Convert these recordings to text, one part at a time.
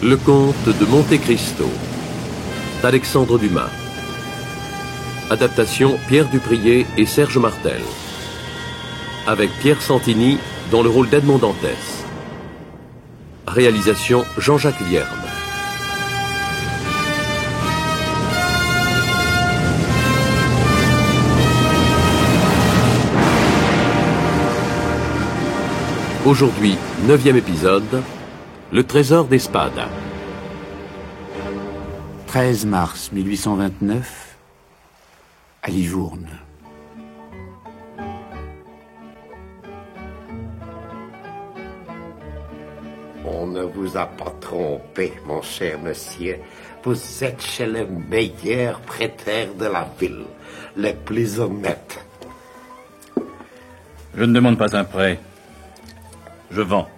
Le comte de Monte Cristo d'Alexandre Dumas. Adaptation Pierre Duprier et Serge Martel. Avec Pierre Santini dans le rôle d'Edmond Dantès. Réalisation Jean-Jacques Vierme. Aujourd'hui, 9e épisode, le trésor d'Espada. 13 mars 1829, à Livourne. On ne vous a pas trompé, mon cher monsieur. Vous êtes chez les meilleurs prêteurs de la ville, les plus honnêtes. Je ne demande pas un prêt. Je vends.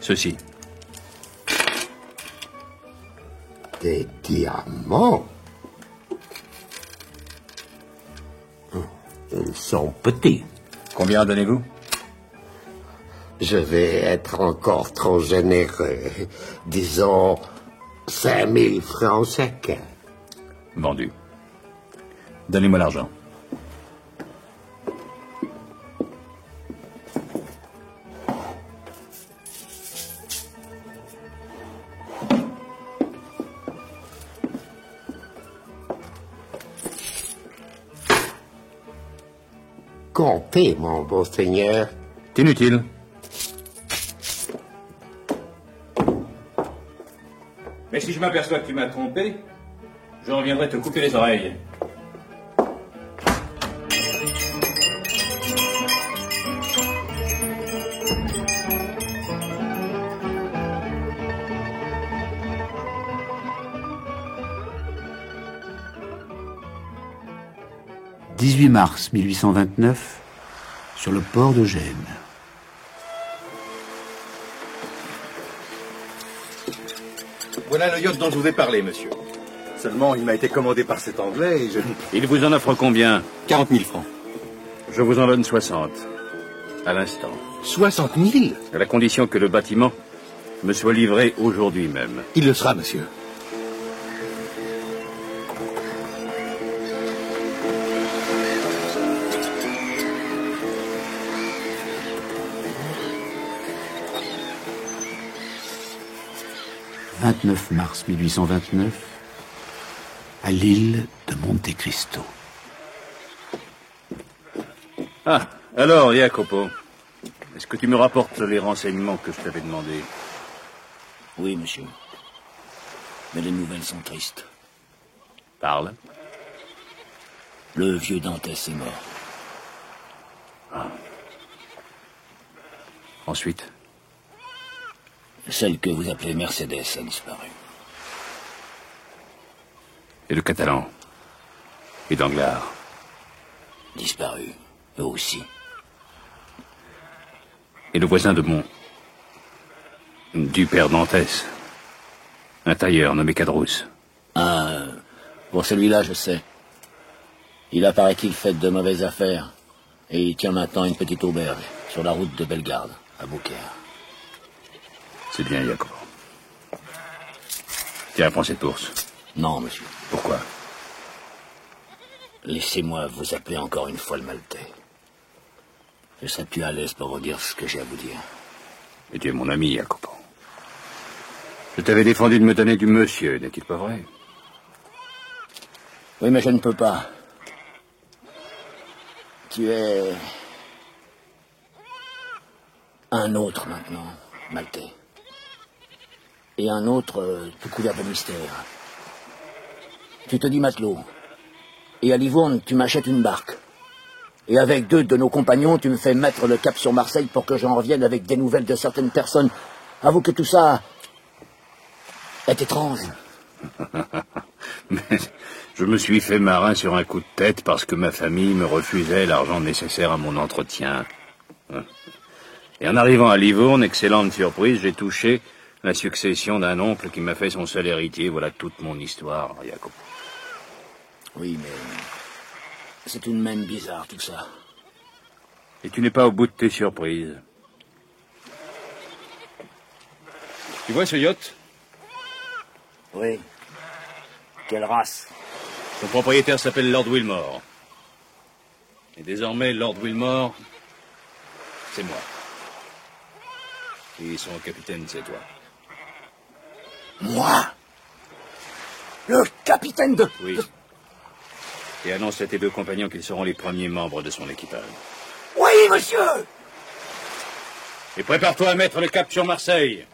Ceci. Des diamants. Ils sont petits. Combien donnez-vous? Je vais être encore trop généreux. Disons 5000 francs chacun. Vendu. Donnez-moi l'argent. Comptez, mon beau seigneur. C'est inutile. Mais si je m'aperçois que tu m'as trompé, je reviendrai te couper les oreilles. « 18 mars 1829, sur le port de Gênes. Voilà le yacht dont je vous ai parlé, monsieur. Seulement, il m'a été commandé par cet Anglais et je... Il vous en offre combien? 40 000 francs. Je vous en donne 60. À l'instant. 60 000? À la condition que le bâtiment me soit livré aujourd'hui même. Il le sera, monsieur. « 29 mars 1829, à l'île de Monte Cristo. » Ah, alors, Jacopo, est-ce que tu me rapportes les renseignements que je t'avais demandés? Oui, monsieur. Mais les nouvelles sont tristes. Parle. Le vieux Dantès est mort. Ah. Ensuite? Celle que vous appelez Mercedes a disparu. Et le Catalan? Et Danglars? Disparu, eux aussi. Et le voisin de du père Dantès? Un tailleur nommé Cadrousse. Ah, pour celui-là, je sais. Il apparaît qu'il fait de mauvaises affaires. Et il tient maintenant une petite auberge, sur la route de Bellegarde, à Beaucaire. C'est bien, Jacopo. Tiens, prends cette bourse. Non, monsieur. Pourquoi? Laissez-moi vous appeler encore une fois le Maltais. Je serai plus à l'aise pour vous dire ce que j'ai à vous dire. Et tu es mon ami, Jacopo. Je t'avais défendu de me donner du monsieur, n'est-il pas vrai? Oui, mais je ne peux pas. Tu es... un autre maintenant, Maltais. Et un autre tout couvert de mystère. Tu te dis matelot. Et à Livourne, tu m'achètes une barque. Et avec 2 de nos compagnons, tu me fais mettre le cap sur Marseille pour que j'en revienne avec des nouvelles de certaines personnes. Avoue que tout ça est étrange. Mais je me suis fait marin sur un coup de tête parce que ma famille me refusait l'argent nécessaire à mon entretien. Et en arrivant à Livourne, excellente surprise, j'ai touché la succession d'un oncle qui m'a fait son seul héritier. Voilà toute mon histoire, Jacopo. Oui, mais c'est tout de même bizarre, tout ça. Et tu n'es pas au bout de tes surprises. Tu vois ce yacht? Oui. Quelle race? Son propriétaire s'appelle Lord Wilmore. Et désormais, Lord Wilmore, c'est moi. Et son capitaine, c'est toi. Moi? Le capitaine de... Oui. Et annonce à tes deux compagnons qu'ils seront les premiers membres de son équipage. Oui, monsieur! Et prépare-toi à mettre le cap sur Marseille.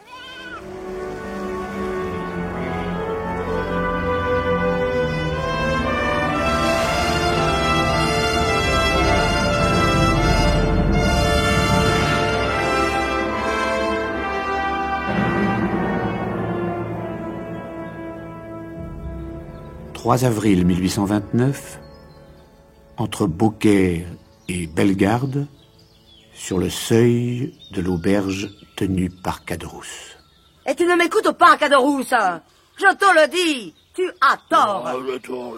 « 3 avril 1829, entre Beaucaire et Bellegarde, sur le seuil de l'auberge tenue par Caderousse. » Et tu ne m'écoutes pas, Caderousse. Je te le dis, tu as tort.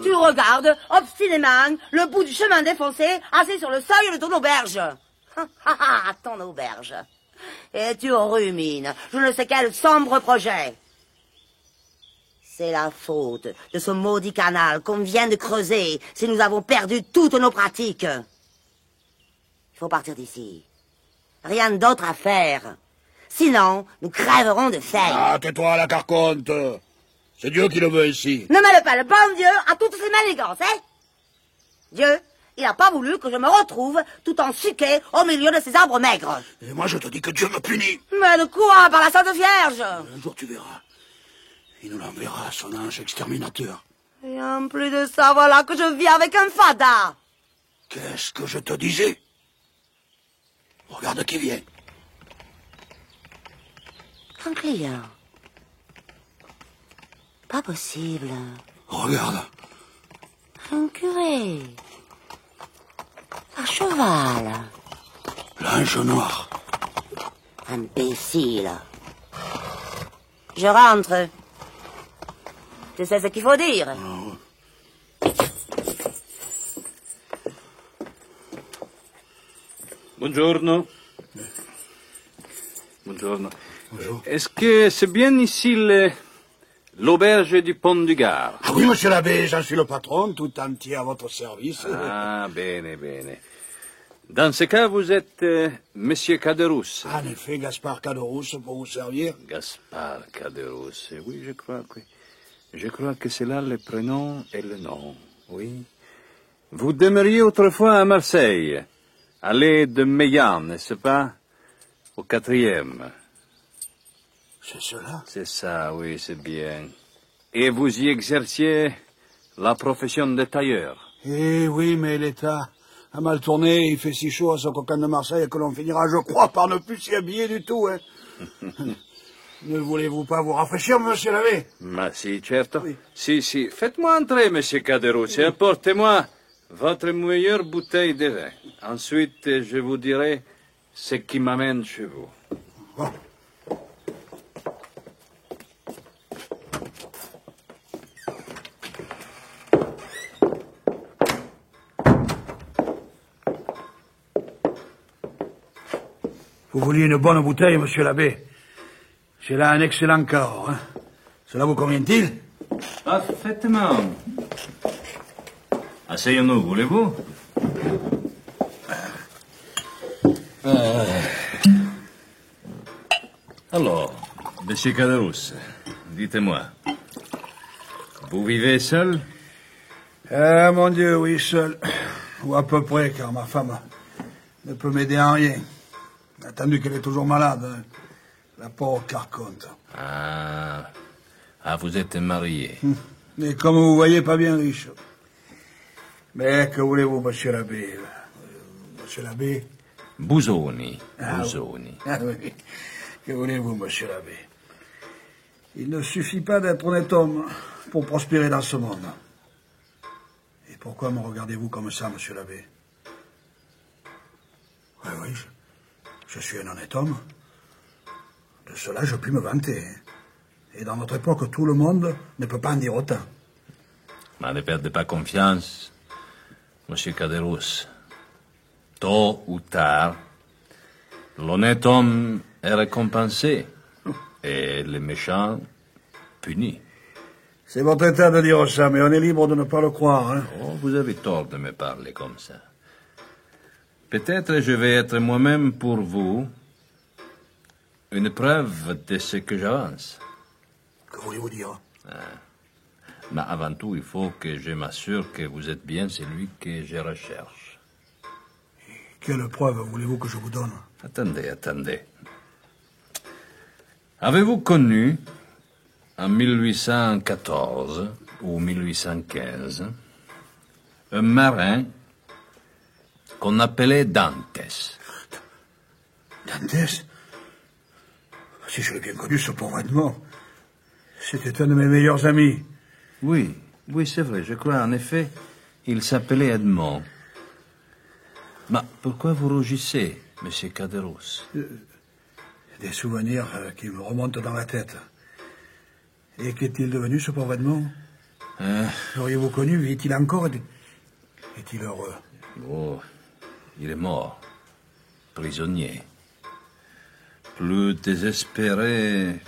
Tu regardes, obstinément, le bout du chemin défoncé, assis sur le seuil de ton auberge. Ton auberge. Et tu rumines, je ne sais quel sombre projet. C'est la faute de ce maudit canal qu'on vient de creuser si nous avons perdu toutes nos pratiques. Il faut partir d'ici. Rien d'autre à faire. Sinon, nous crèverons de faim. Ah, tais-toi à la carconte. C'est Dieu qui le veut ici. Ne mêle pas le bon Dieu à toutes ces manigances, hein? Dieu, il n'a pas voulu que je me retrouve tout en suqué au milieu de ces arbres maigres. Et moi, je te dis que Dieu me punit. Mais de quoi? Par la Sainte Vierge? Un jour, tu verras. Il nous l'enverra, son ange exterminateur. Et en plus de ça, voilà que je vis avec un fada. Qu'est-ce que je te disais? Regarde qui vient. Un client. Pas possible. Regarde. Un curé. À cheval. L'ange noir. Imbécile. Je rentre. Tu sais ce qu'il faut dire. Buongiorno. Buongiorno. Bonjour. Est-ce que c'est bien ici l'auberge du Pont du Gard? Ah oui, monsieur l'abbé, j'en suis le patron, tout entier à votre service. Ah, bene, bene. Dans ce cas, vous êtes Monsieur Caderousse. En effet, Gaspard Caderousse, pour vous servir. Gaspard Caderousse, oui, je crois que c'est là le prénom et le nom, oui. Vous demeuriez autrefois à Marseille, allée de Meillan, n'est-ce pas? Au 4e. C'est cela? C'est ça, oui, c'est bien. Et vous y exerciez la profession de tailleur? Eh oui, mais l'État a mal tourné, il fait si chaud à ce coquin de Marseille que l'on finira, je crois, par ne plus s'y habiller du tout, hein. Ne voulez-vous pas vous rafraîchir, monsieur l'abbé? Ma si, certo. Oui. Si. Faites-moi entrer, monsieur Caderousse, et apportez-moi votre meilleure bouteille de vin. Ensuite, je vous dirai ce qui m'amène chez vous. Bon. Vous vouliez une bonne bouteille, monsieur l'abbé. J'ai là un excellent cahors, hein. Cela vous convient-il? Parfaitement. Asseyons-nous, voulez-vous? Alors, monsieur Caderousse, dites-moi, vous vivez seul? Ah, mon Dieu, oui, seul. Ou à peu près, car ma femme ne peut m'aider en rien. Attendu qu'elle est toujours malade, hein. La pauvre carconte. Ah, vous êtes marié. Mais comme vous voyez, pas bien riche. Mais que voulez-vous, monsieur l'abbé? Monsieur l'abbé? Busoni. Ah, Busoni. Ah oui. Que voulez-vous, monsieur l'abbé? Il ne suffit pas d'être honnête homme pour prospérer dans ce monde. Et pourquoi me regardez-vous comme ça, monsieur l'abbé? Oui, je suis un honnête homme. De cela, je puis me vanter. Et dans notre époque, tout le monde ne peut pas en dire autant. Mais ne perdez pas confiance, monsieur Caderousse. Tôt ou tard, l'honnête homme est récompensé. Et les méchants, punis. C'est votre état de dire ça, mais on est libre de ne pas le croire, hein. Oh, vous avez tort de me parler comme ça. Peut-être je vais être moi-même pour vous une preuve de ce que j'avance. Que voulez-vous dire? Mais avant tout, il faut que je m'assure que vous êtes bien celui que je recherche. Quelle preuve voulez-vous que je vous donne? Attendez. Avez-vous connu, en 1814 ou 1815, un marin qu'on appelait Dantes? Dantes? Si je l'ai bien connu, ce pauvre Edmond. C'était un de mes meilleurs amis. Oui, c'est vrai, je crois, en effet, il s'appelait Edmond. Mais pourquoi vous rougissez, monsieur Caderousse? Des souvenirs qui me remontent dans la tête. Et qu'est-il devenu, ce pauvre Edmond? L'auriez-vous connu? Vit-il encore? Est-il heureux? Oh, il est mort, prisonnier. Plus désespéré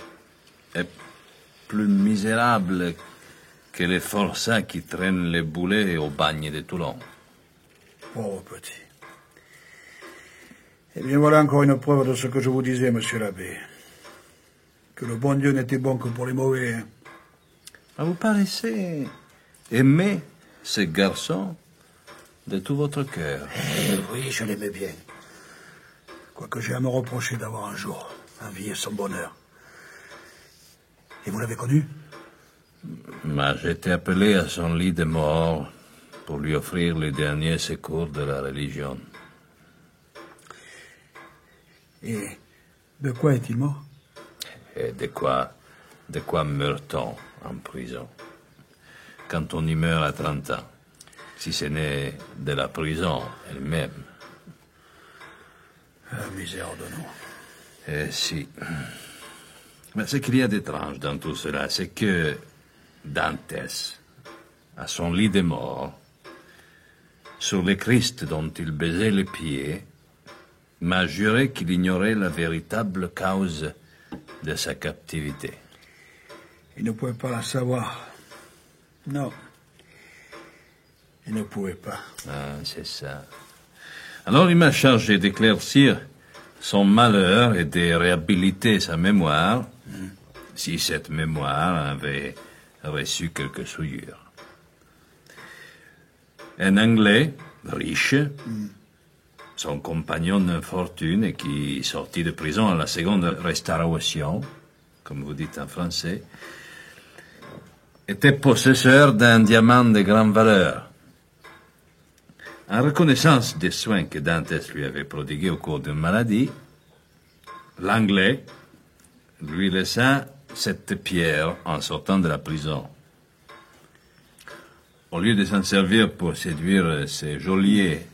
et plus misérable que les forçats qui traînent les boulets au bagne de Toulon. Pauvre petit. Eh bien, voilà encore une preuve de ce que je vous disais, monsieur l'abbé. Que le bon Dieu n'était bon que pour les mauvais. Hein. Vous paraissez aimer ce garçon de tout votre cœur. Oui, je l'aimais bien. Quoique j'ai à me reprocher d'avoir un jour envié son bonheur. Et vous l'avez connu? J'étais appelé à son lit de mort pour lui offrir les derniers secours de la religion. Et de quoi est-il mort? Et de quoi meurt-on en prison? Quand on y meurt à 30 ans, si ce n'est de la prison elle-même. La misère de nous. Eh si. Mais ce qu'il y a d'étrange dans tout cela, c'est que Dantes, à son lit de mort, sur le Christ dont il baisait les pieds, m'a juré qu'il ignorait la véritable cause de sa captivité. Il ne pouvait pas la savoir. Non. Il ne pouvait pas. C'est ça. Alors il m'a chargé d'éclaircir son malheur et de réhabiliter sa mémoire, si cette mémoire avait reçu quelques souillures. Un Anglais, riche, son compagnon d'infortune et qui sortit de prison à la seconde restauration, comme vous dites en français, était possesseur d'un diamant de grande valeur. En reconnaissance des soins que Dantes lui avait prodigués au cours d'une maladie, l'Anglais lui laissa cette pierre en sortant de la prison. Au lieu de s'en servir pour séduire ses geôliers,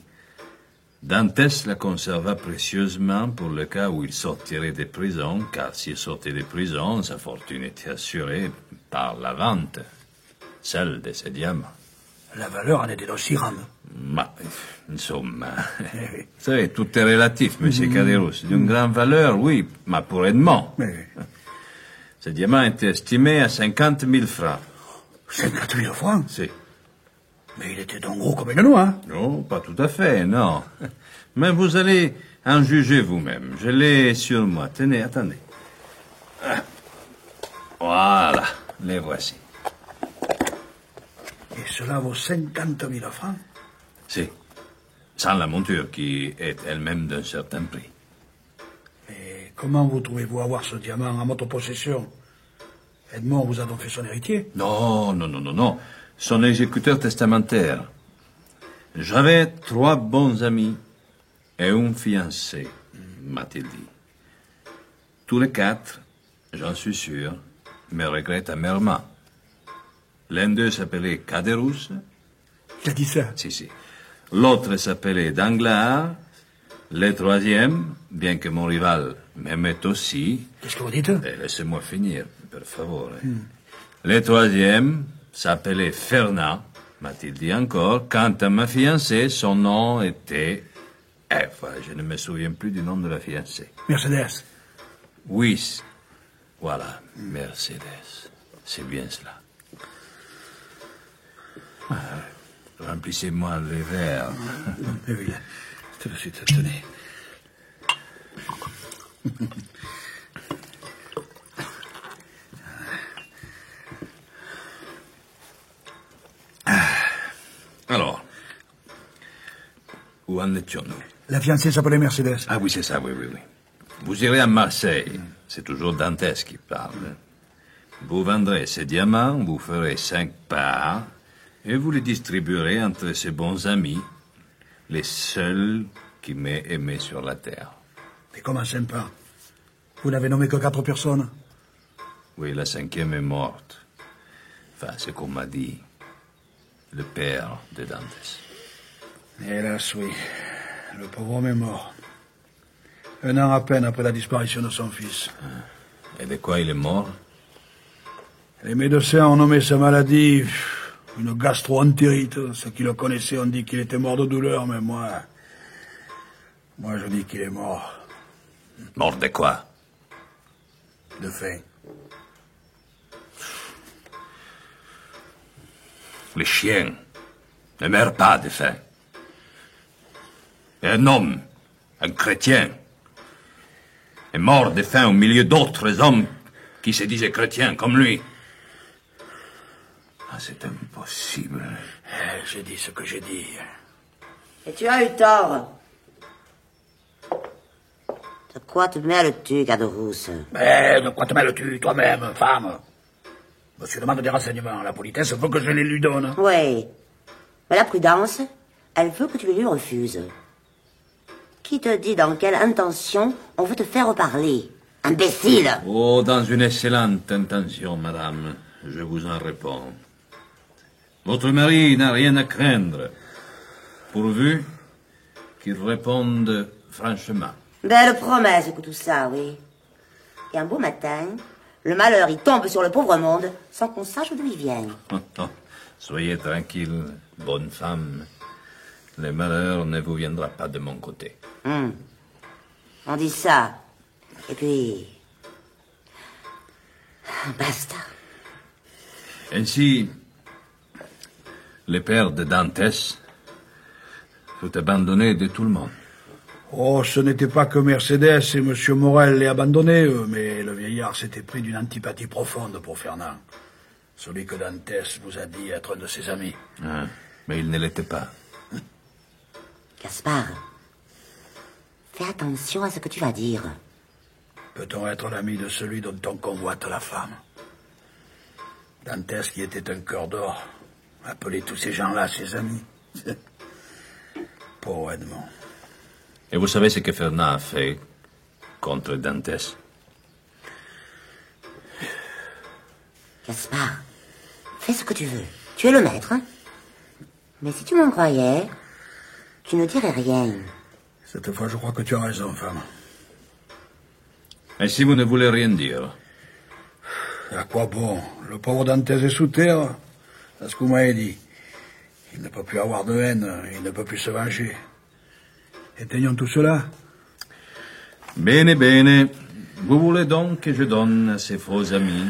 Dantes la conserva précieusement pour le cas où il sortirait de prison, car s'il sortait de prison, sa fortune était assurée par la vente, celle de ses diamants. La valeur en était aussi grande. Insomma, vous savez, tout est relatif, monsieur Caderousse. D'une grande valeur, oui, mais pour Edmond. Ce diamant était estimé à 50 000 francs. 50 000 francs? Si. Mais il était donc gros comme une noix. Non, pas tout à fait, non. Mais vous allez en juger vous-même. Je l'ai sur moi. Tenez, attendez. Voilà, les voici. Et cela vaut 50 000 francs? Si. Sans la monture, qui est elle-même d'un certain prix. Et comment vous trouvez-vous avoir ce diamant en votre possession? Edmond vous a donc fait son héritier? Non. Son exécuteur testamentaire. J'avais 3 bons amis et un fiancé, m'a-t-il dit. Tous les 4, j'en suis sûr, me regrettent amèrement. L'un d'eux s'appelait Caderousse. Il a dit ça? Si. L'autre s'appelait Danglars. Le troisième, bien que mon rival m'aimait aussi... Qu'est-ce que vous dites? Laissez-moi finir, per favore. Le troisième s'appelait Fernand, m'a-t-il dit encore. Quant à ma fiancée, son nom était... je ne me souviens plus du nom de la fiancée. Mercedes. Oui, Voilà, Mercedes. C'est bien cela. Remplissez-moi les verres. Oui, tout de suite, tenez. Alors, où en étions-nous? La fiancée s'appelait Mercedes. Ah oui, c'est ça, oui. Vous irez à Marseille. C'est toujours Dantès qui parle. Vous vendrez ces diamants, vous ferez 5 parts, et vous les distribuerez entre ses bons amis, les seuls qui m'aient aimé sur la terre. Mais comment 5 parts? Vous n'avez nommé que 4 personnes? Oui, la 5e est morte. Enfin, c'est qu'on m'a dit. Le père de Dantès. Hélas, oui. Le pauvre homme est mort. 1 an à peine après la disparition de son fils. Et de quoi il est mort? Les médecins ont nommé sa maladie une gastro-entérite. Ceux qui le connaissaient ont dit qu'il était mort de douleur, mais moi je dis qu'il est mort. Mort de quoi? De faim. Les chiens ne meurent pas de faim. Et un homme, un chrétien, est mort de faim au milieu d'autres hommes qui se disaient chrétiens comme lui. Ah, c'est impossible. J'ai dit ce que j'ai dit. Et tu as eu tort. De quoi te mêles-tu, Caderousse? Mais de quoi te mêles-tu, toi-même, femme? Monsieur demande des renseignements. La politesse veut que je les lui donne. Oui. Mais la prudence, elle veut que tu les lui refuses. Qui te dit dans quelle intention on veut te faire parler? Imbécile! Oh, dans une excellente intention, madame. Je vous en réponds. Votre mari n'a rien à craindre, pourvu qu'il réponde franchement. Belle promesse que tout ça, oui. Et un beau matin, le malheur, il tombe sur le pauvre monde sans qu'on sache d'où il vient. Soyez tranquille, bonne femme. Le malheur ne vous viendra pas de mon côté. On dit ça. Et puis... Basta. Ainsi, le père de Dantès fut abandonné de tout le monde. Oh, ce n'était pas que Mercedes et M. Morel l'aient abandonné, mais le vieillard s'était pris d'une antipathie profonde pour Fernand. Celui que Dantès vous a dit être un de ses amis. Ah, mais il ne l'était pas. Gaspard, fais attention à ce que tu vas dire. Peut-on être l'ami de celui dont on convoite la femme? Dantès, qui était un cœur d'or, appelait tous ces gens-là ses amis. Pauvre Edmond. Et vous savez ce que Fernand a fait contre Dantès? Gaspard, fais ce que tu veux. Tu es le maître. Mais si tu m'en croyais, tu ne dirais rien. Cette fois, je crois que tu as raison, femme. Et si vous ne voulez rien dire? À quoi bon? Le pauvre Dantès est sous terre. C'est ce que vous m'avez dit. Il ne peut plus avoir de haine, il ne peut plus se venger. Éteignons tout cela. Bene, bene. Vous voulez donc que je donne à ces faux amis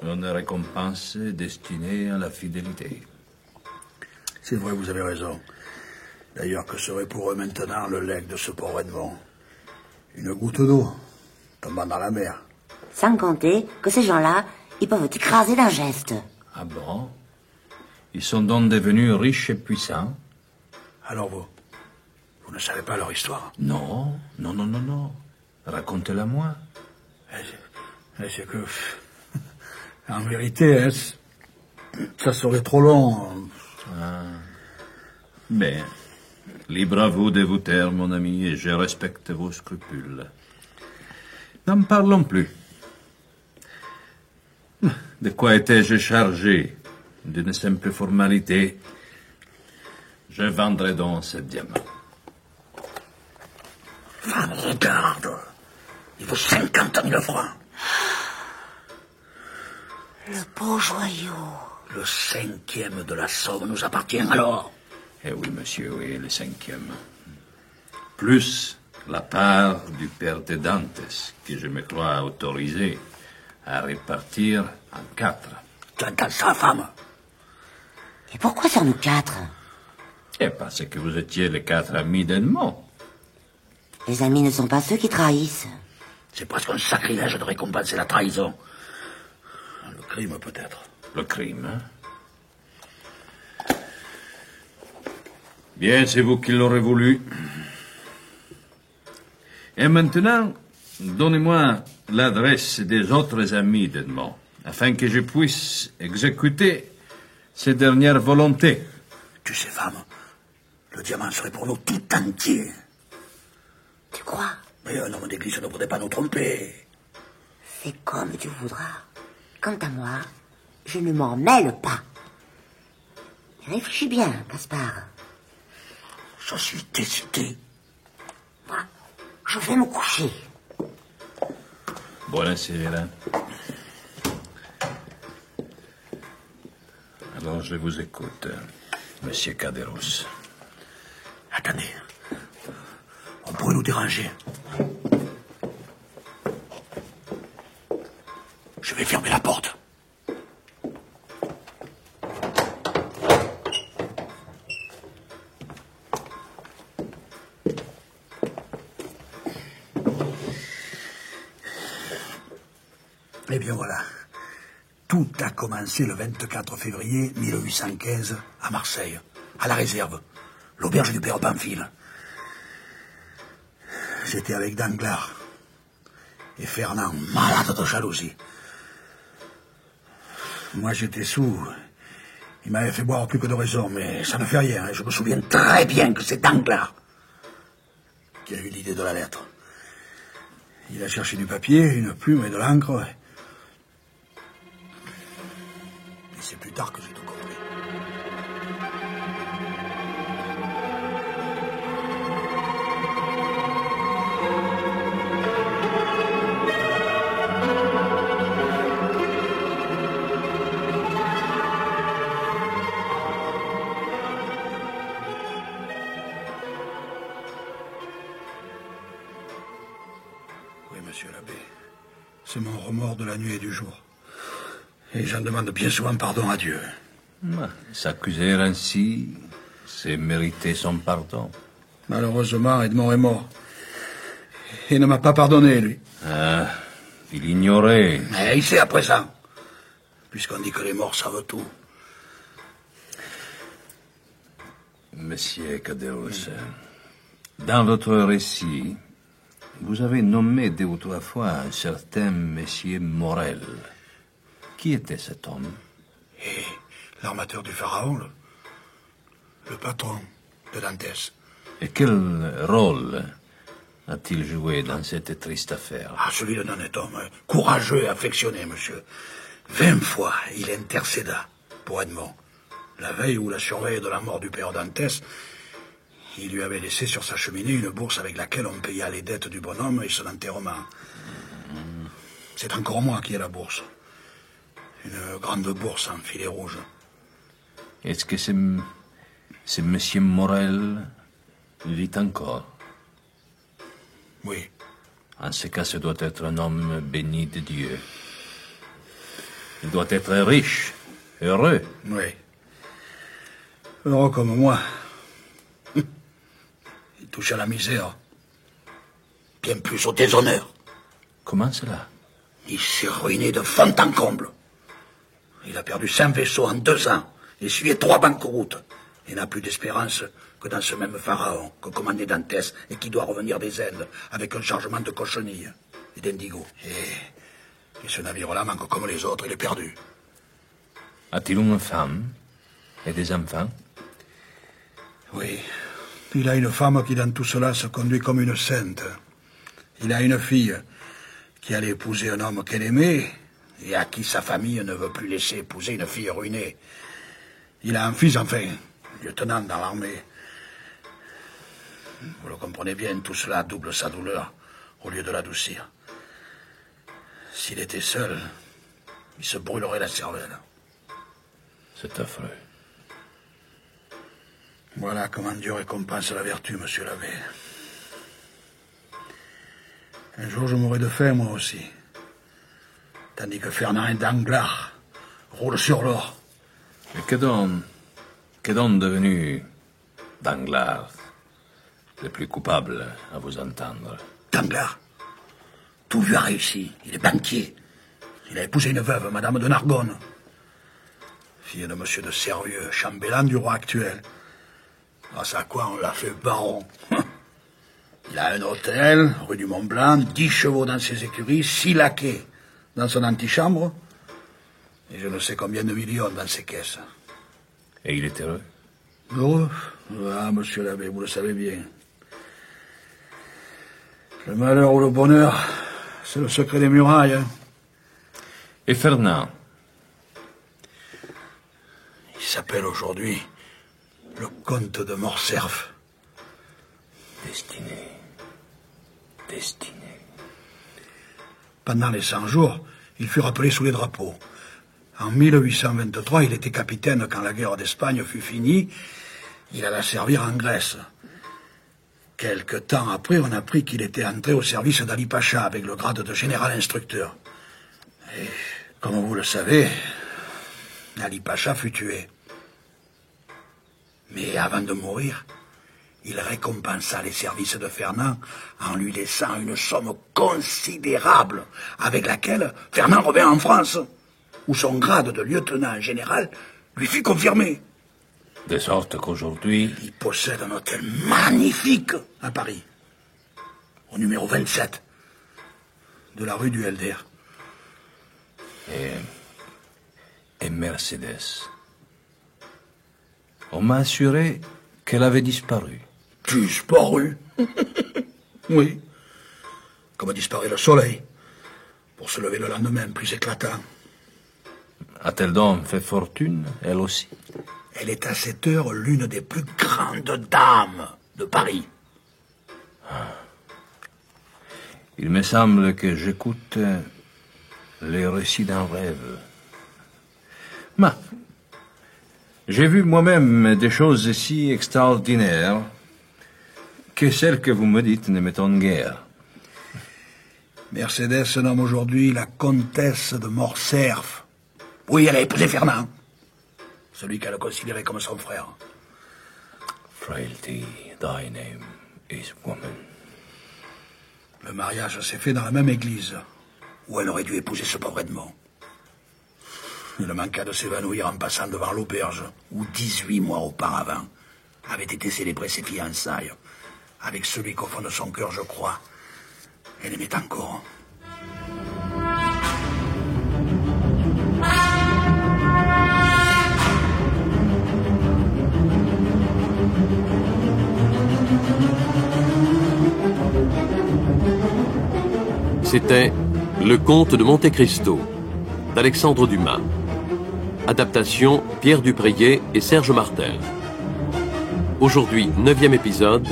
une récompense destinée à la fidélité? C'est vrai, vous avez raison. D'ailleurs, que serait pour eux maintenant le legs de ce pauvre Edmond? Une goutte d'eau tombant dans la mer. Sans compter que ces gens-là, ils peuvent t'écraser d'un geste. Ah bon? Ils sont donc devenus riches et puissants? Alors vous ne savez pas leur histoire? Non. Racontez-la-moi. C'est que... En vérité, ça serait trop long. Ah. Bien. Libre à vous de vous taire, mon ami, et je respecte vos scrupules. N'en parlons plus. De quoi étais-je chargé? D'une simple formalité. Je vendrai donc ce diamant. Femme, regarde. Il vaut 50 000 francs. Le beau joyau. Le 5e de la somme nous appartient alors. Eh oui, monsieur, oui, le 5e. Plus la part du père de Dantès, que je me crois autorisé à répartir en 4. Tu entends ça, femme? Et pourquoi sur nous 4? Et parce que vous étiez les 4 amis d'Edmond. Les amis ne sont pas ceux qui trahissent. C'est presque un sacrilège de récompenser la trahison. Le crime, peut-être. Le crime, hein? Bien, c'est vous qui l'aurez voulu. Et maintenant, donnez-moi l'adresse des autres amis d'Edmond, afin que je puisse exécuter ses dernières volontés. Tu sais, femme, le diamant serait pour nous tout entier. Tu crois? Mais un homme d'église ne pourrait pas nous tromper. C'est comme tu voudras. Quant à moi, je ne m'en mêle pas. Réfléchis bien, Gaspard. Je suis décidé. Moi, je vais me coucher. Buonasera. Alors, je vous écoute, monsieur Caderousse. Attendez. On pourrait nous déranger. Je vais fermer la porte. Eh bien voilà. Tout a commencé le 24 février 1815 à Marseille, à la réserve, l'auberge du père Pamphile. J'étais avec Danglars et Fernand, malade de jalousie. Moi, j'étais sous. Il m'avait fait boire plus que de raison, mais ça ne fait rien. Je me souviens très bien que c'est Danglars qui a eu l'idée de la lettre. Il a cherché du papier, une plume et de l'encre. Et c'est plus tard que j'ai tout compris. Monsieur l'abbé, c'est mon remords de la nuit et du jour. Et j'en demande bien souvent pardon à Dieu. S'accuser ainsi, c'est mériter son pardon. Malheureusement, Edmond est mort. Il ne m'a pas pardonné, lui. Ah, il ignorait. Mais il sait à présent. Puisqu'on dit que les morts savent tout. Monsieur Caderousse, dans votre récit, vous avez nommé 2 ou 3 fois un certain Monsieur Morel. Qui était cet homme? Et l'armateur du pharaon, le patron de Dantès. Et quel rôle a-t-il joué dans cette triste affaire? Ah, celui d'un honnête homme, courageux et affectionné, monsieur. 20 fois, il intercéda pour Edmond. La veille où la surveille de la mort du père Dantès, il lui avait laissé sur sa cheminée une bourse avec laquelle on paya les dettes du bonhomme et son enterrement. C'est encore moi qui ai la bourse. Une grande bourse en filet rouge. Est-ce que c'est Monsieur Morel vit encore? Oui. En ce cas, ce doit être un homme béni de Dieu. Il doit être riche, heureux. Oui. Heureux comme moi. Il touche à la misère. Bien plus au déshonneur. Comment cela? Il s'est ruiné de fond en comble. Il a perdu 5 vaisseaux en 2 ans, essuyé 3 banqueroutes, et n'a plus d'espérance que dans ce même pharaon que commandait Dantès et qui doit revenir des Indes avec un chargement de cochenilles et d'indigo. Et ce navire-là manque comme les autres, il est perdu. A-t-il une femme et des enfants? Oui. Il a une femme qui, dans tout cela, se conduit comme une sainte. Il a une fille qui allait épouser un homme qu'elle aimait et à qui sa famille ne veut plus laisser épouser une fille ruinée. Il a un fils, enfin, lieutenant dans l'armée. Vous le comprenez bien, tout cela double sa douleur au lieu de l'adoucir. S'il était seul, il se brûlerait la cervelle. C'est affreux. Voilà comment Dieu récompense la vertu, monsieur l'abbé. Un jour, je mourrai de faim, moi aussi. tandis que Fernand Danglars roule sur l'or. Et qu'est donc devenu Danglars, le plus coupable à vous entendre? Danglars, tout lui a réussi. Il est banquier. Il a épousé une veuve, Madame de Narbonne, fille de Monsieur de Servieux, chambellan du roi actuel. Grâce à quoi on l'a fait baron. Il a un hôtel, rue du Mont-Blanc, 10 chevaux dans ses écuries, 6 laquais dans son antichambre, et je ne sais combien de millions dans ses caisses. Et il est heureux? Heureux? Ah, monsieur l'abbé, vous le savez bien. Le malheur ou le bonheur, c'est le secret des murailles. Hein. Et Fernand? Il s'appelle aujourd'hui le comte de Morcerf. Destiné. Pendant les 100 jours, il fut rappelé sous les drapeaux. En 1823, il était capitaine quand la guerre d'Espagne fut finie. Il alla servir en Grèce. Quelque temps après, on apprit qu'il était entré au service d'Ali Pacha avec le grade de général instructeur. Et, comme vous le savez, Ali Pacha fut tué. Mais avant de mourir, il récompensa les services de Fernand en lui laissant une somme considérable avec laquelle Fernand revint en France, où son grade de lieutenant général lui fut confirmé. De sorte qu'aujourd'hui... Il possède un hôtel magnifique à Paris, au numéro 27 de la rue du Helder. Et Mercedes. On m'a assuré qu'elle avait disparu. Disparu? Oui. Comme disparaît le soleil, pour se lever le lendemain plus éclatant. A-t-elle donc fait fortune, elle aussi? Elle est à cette heure l'une des plus grandes dames de Paris. Il me semble que j'écoute les récits d'un rêve. Mais j'ai vu moi-même des choses si extraordinaires que celles que vous me dites ne m'étonnent guère. Mercedes se nomme aujourd'hui la comtesse de Morcerf. Oui, elle a épousé Fernand, celui qu'elle considérait comme son frère. Frailty, thy name is woman. Le mariage s'est fait dans la même église où elle aurait dû épouser ce pauvre Edmond. Il manqua de s'évanouir en passant devant l'auberge où 18 mois auparavant avaient été célébrées ses fiançailles avec celui qu'au fond de son cœur, je crois, elle aimait encore. C'était Le Comte de Monte Cristo d'Alexandre Dumas. Adaptation Pierre Dupriez et Serge Martel. Aujourd'hui, 9e épisode,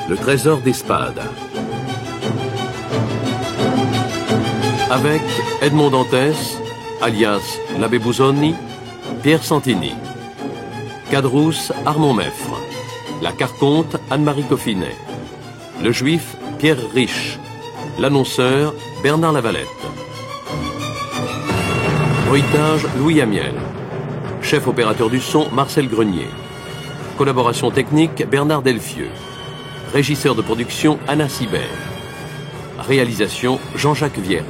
Le Trésor des Spades. Avec Edmond Dantès, alias l'Abbé Busoni, Pierre Santini. Cadrousse, Armand Meffre. La Carconte, Anne-Marie Coffinet. Le Juif, Pierre Riche. L'annonceur, Bernard Lavalette. Bruitage, Louis Amiel. Chef opérateur du son, Marcel Grenier. Collaboration technique, Bernard Delfieux. Régisseur de production, Anna Sibert. Réalisation, Jean-Jacques Vierne.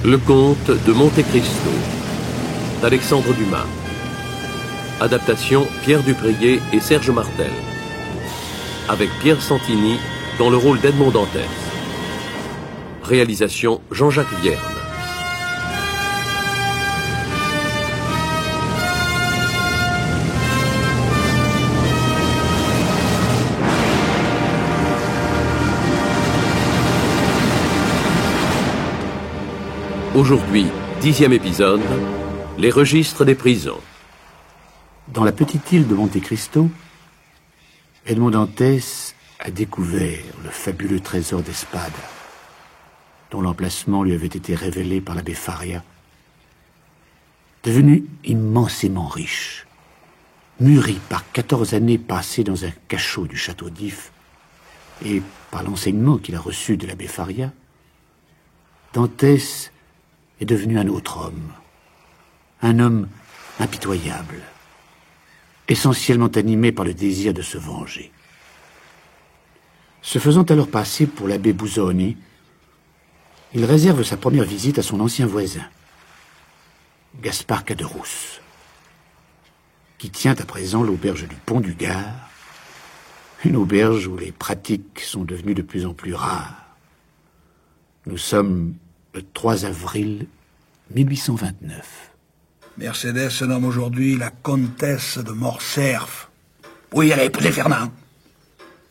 Le Comte de Monte Cristo d'Alexandre Dumas. Adaptation Pierre Dupriez et Serge Martel. avec Pierre Santini dans le rôle d'Edmond Dantès. Réalisation Jean-Jacques Vierne. Aujourd'hui, 10e épisode, les registres des prisons. Dans la petite île de Monte Cristo, Edmond Dantès a découvert le fabuleux trésor d'Espada, dont l'emplacement lui avait été révélé par l'abbé Faria. Devenu immensément riche, mûri par 14 années passées dans un cachot du château d'If, et par l'enseignement qu'il a reçu de l'abbé Faria, Dantès est devenu un autre homme, un homme impitoyable, essentiellement animé par le désir de se venger. Se faisant alors passer pour l'abbé Busoni, il réserve sa première visite à son ancien voisin, Gaspard Caderousse, qui tient à présent l'auberge du Pont du Gard, une auberge où les pratiques sont devenues de plus en plus rares. Nous sommes le 3 avril 1829. Mercédès se nomme aujourd'hui la comtesse de Morcerf. Oui, elle a épousé Fernand,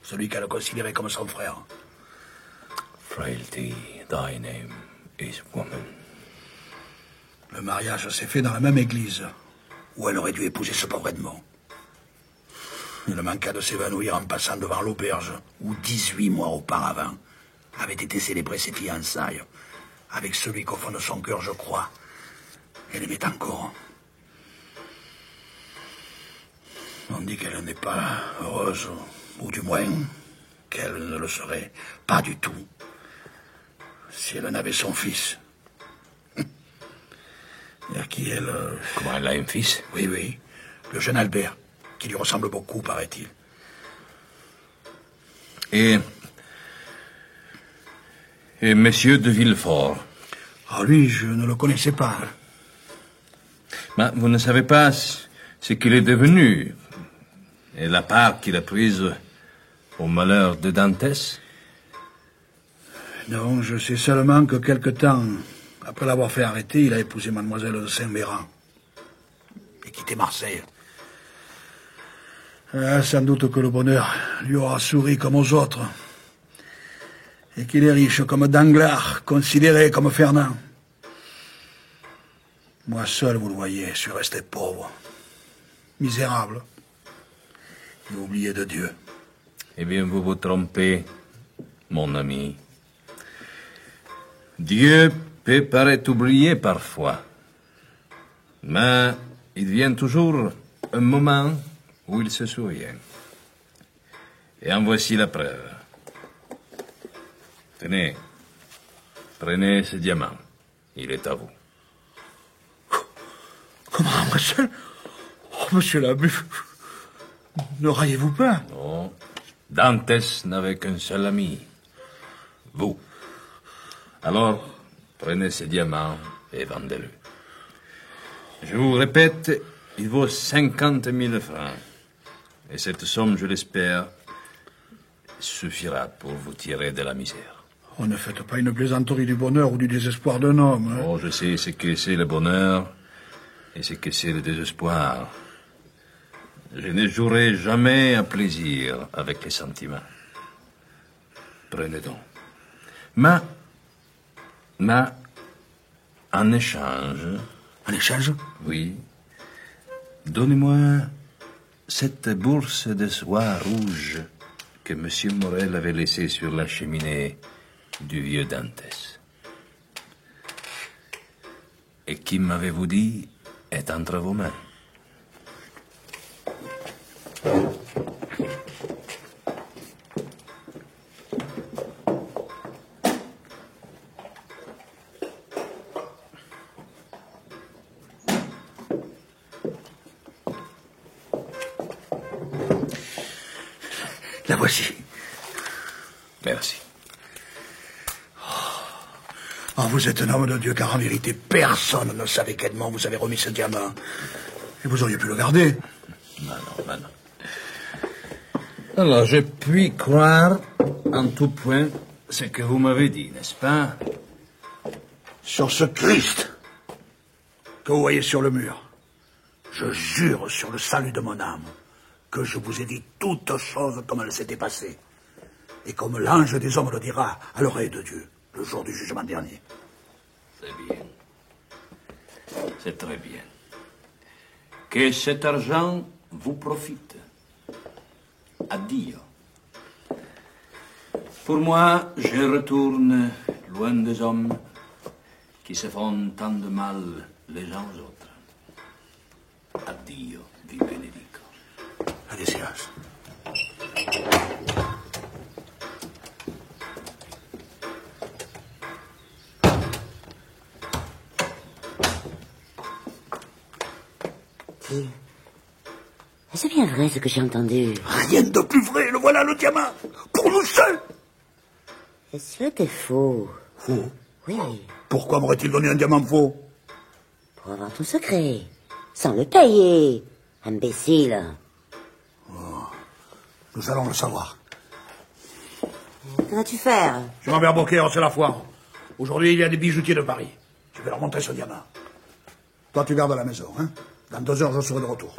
celui qu'elle a considéré comme son frère. Frailty, thy name is woman. Le mariage s'est fait dans la même église où elle aurait dû épouser ce pauvre Edmond. Il manqua de s'évanouir en passant devant l'auberge où 18 mois auparavant avaient été célébrées ses fiançailles avec celui qu'au fond de son cœur, je crois, elle aimait encore. On dit qu'elle n'est pas heureuse, ou du moins qu'elle ne le serait pas du tout si elle n'avait son fils. Et à qui elle... Comment elle a un fils? Oui, oui, le jeune Albert, qui lui ressemble beaucoup, paraît-il. Et Monsieur de Villefort? Ah, lui, je ne le connaissais pas. Mais vous ne savez pas ce qu'il est devenu et la part qu'il a prise au malheur de Dantès? Non, je sais seulement que quelque temps après l'avoir fait arrêter, il a épousé mademoiselle de Saint-Méran et quitté Marseille. Sans doute que le bonheur lui aura souri comme aux autres et qu'il est riche comme Danglars, considéré comme Fernand. Moi seul, vous le voyez, je suis resté pauvre, misérable et oublié de Dieu. Eh bien, vous vous trompez, mon ami. Dieu peut paraître oublié parfois, mais il vient toujours un moment où il se souvient. Et en voici la preuve. Tenez, prenez ce diamant. Il est à vous. Comment, monsieur? Oh, monsieur l'abbé, ne raillez-vous pas? Non, Dantès n'avait qu'un seul ami. Vous. Alors, prenez ce diamant et vendez-le. Je vous répète, il vaut 50 000 francs. Et cette somme, je l'espère, suffira pour vous tirer de la misère. Oh, ne faites pas une plaisanterie du bonheur ou du désespoir d'un homme. Hein? Oh, je sais ce que c'est le bonheur et ce que c'est le désespoir. Je ne jouerai jamais à plaisir avec les sentiments. Prenez donc. Mais, en échange... En échange? Oui. Donnez-moi cette bourse de soie rouge que M. Morel avait laissée sur la cheminée du vieux Dantès. Et qui, m'avez-vous dit, est entre vos mains? La voici. Merci. Oh, vous êtes un homme de Dieu, car en vérité, personne ne savait qu'Edmond vous avait remis ce diamant. Et vous auriez pu le garder. Non. Alors, je puis croire en tout point ce que vous m'avez dit, n'est-ce pas? Sur ce Christ que vous voyez sur le mur, je jure sur le salut de mon âme que je vous ai dit toutes choses comme elles s'étaient passées. Et comme l'ange des hommes le dira à l'oreille de Dieu, le jour du jugement dernier. C'est bien. C'est très bien. Que cet argent vous profite. Addio. Pour moi, je retourne loin des hommes qui se font tant de mal les uns aux autres. Addio, vi benedico. Adesias. C'est bien vrai ce que j'ai entendu. Rien de plus vrai, le voilà le diamant. Pour nous seuls. C'est sûr que faux. Faux? Oui. Pourquoi m'aurait-il donné un diamant faux? Pour avoir ton secret. Sans le payer. Imbécile. Oh, nous allons le savoir. Que vas-tu faire? Je m'en vais à Beaucaire, c'est la foire. Aujourd'hui, il y a des bijoutiers de Paris. Je vais leur montrer ce diamant. Toi, tu gardes la maison, hein? Dans 2 heures, je serai de retour.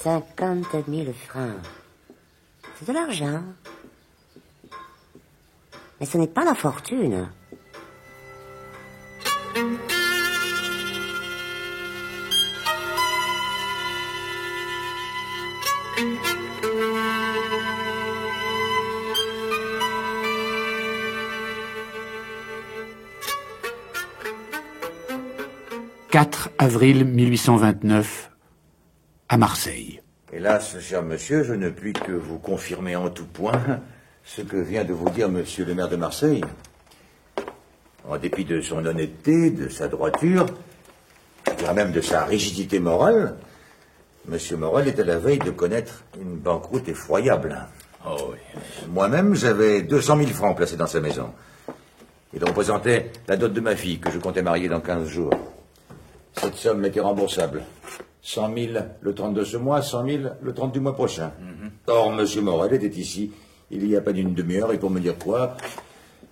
$50 000. C'est de l'argent. Mais ce n'est pas la fortune. « 4 avril 1829, à Marseille. Hélas, cher monsieur, je ne puis que vous confirmer en tout point ce que vient de vous dire monsieur le maire de Marseille. En dépit de son honnêteté, de sa droiture, je dirais même de sa rigidité morale, monsieur Morel est à la veille de connaître une banqueroute effroyable. Oh oui. Moi-même, j'avais 200 000 francs placés dans sa maison. Il représentait la dot de ma fille, que je comptais marier dans 15 jours. Cette somme était remboursable. 100 000 le 30 de ce mois, 100 000 le 30 du mois prochain. Or, monsieur Morel était ici, il y a pas d'une demi-heure, et pour me dire quoi?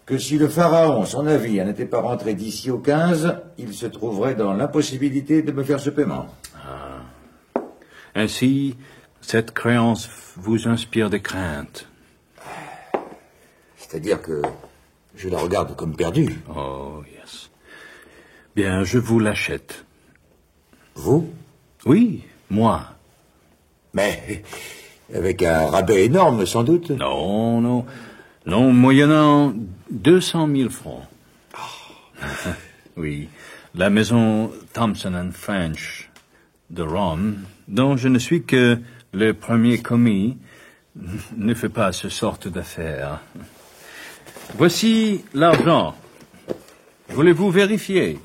Que si le pharaon, son navire, n'était pas rentré d'ici au 15, il se trouverait dans l'impossibilité de me faire ce paiement. Ah. Ainsi, cette créance vous inspire des craintes. C'est-à-dire que je la regarde comme perdue. Oh, yes. Bien, je vous l'achète. Vous? Oui, moi. Mais avec un rabais énorme, sans doute. Non, non. Non, moyennant 200 000 francs. Oh. Oui, la maison Thompson & French de Rome, dont je ne suis que le premier commis, ne fait pas ce sorte d'affaires. Voici l'argent. Voulez-vous vérifier?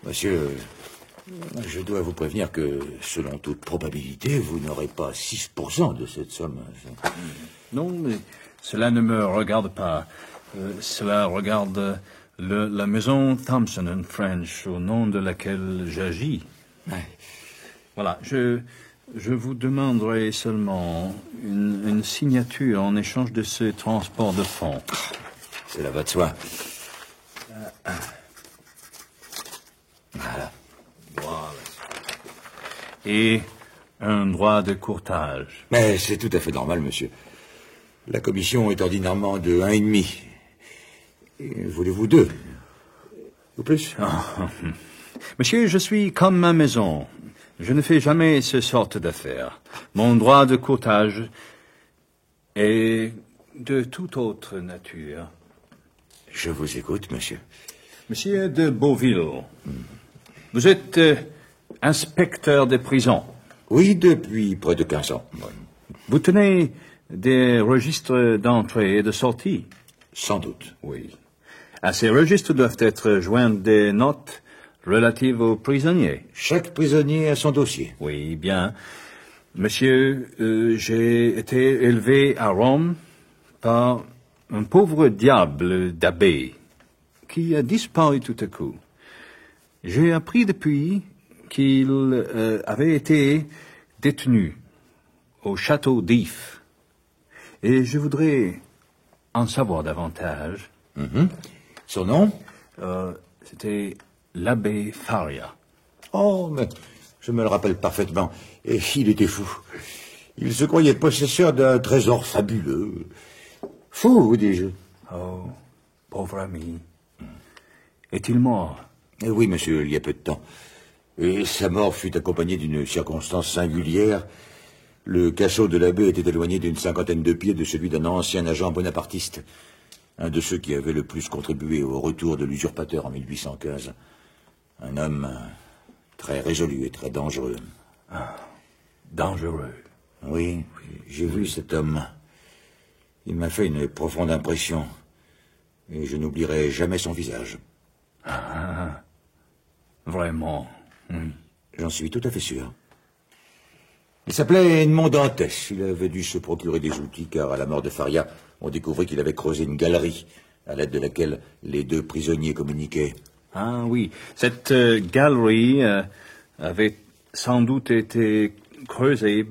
Monsieur, je dois vous prévenir que, selon toute probabilité, vous n'aurez pas 6% de cette somme. Non, mais cela ne me regarde pas. Cela regarde la maison Thompson & French, au nom de laquelle j'agis. Ouais. Voilà, je vous demanderai seulement une signature en échange de ce transport de fonds. Cela va de soi. Voilà. Et un droit de courtage. Mais c'est tout à fait normal, monsieur. La commission est ordinairement de 1,5. Voulez-vous 2? Ou plus? Oh. Monsieur, je suis comme ma maison. Je ne fais jamais ce sorte d'affaires. Mon droit de courtage est de toute autre nature. Je vous écoute, monsieur. Monsieur de Beauville, vous êtes inspecteur des prisons. Oui, depuis près de 15 ans. Vous tenez des registres d'entrée et de sortie? Sans doute. Oui. À ces registres doivent être jointes des notes relatives aux prisonniers. Chaque prisonnier a son dossier. Oui, bien. Monsieur, j'ai été élevé à Rome par un pauvre diable d'abbé qui a disparu tout à coup. J'ai appris depuis qu'il avait été détenu au château d'If. Et je voudrais en savoir davantage. Son nom? C'était l'abbé Faria. Oh, mais je me le rappelle parfaitement. Et il était fou. Il se croyait possesseur d'un trésor fabuleux. Fou, vous dis-je. Oh, pauvre ami. Est-il mort? Oui, monsieur, il y a peu de temps. Et sa mort fut accompagnée d'une circonstance singulière. Le cachot de l'abbé était éloigné d'une 50aine de pieds de celui d'un ancien agent bonapartiste. Un de ceux qui avait le plus contribué au retour de l'usurpateur en 1815. Un homme très résolu et très dangereux. Ah, dangereux. Oui, j'ai vu cet homme. Il m'a fait une profonde impression. Et je n'oublierai jamais son visage. Ah, vraiment. J'en suis tout à fait sûr. Il s'appelait Edmond Dantès. Il avait dû se procurer des outils, car à la mort de Faria, on découvrit qu'il avait creusé une galerie, à l'aide de laquelle les deux prisonniers communiquaient. Ah oui, cette galerie avait sans doute été creusée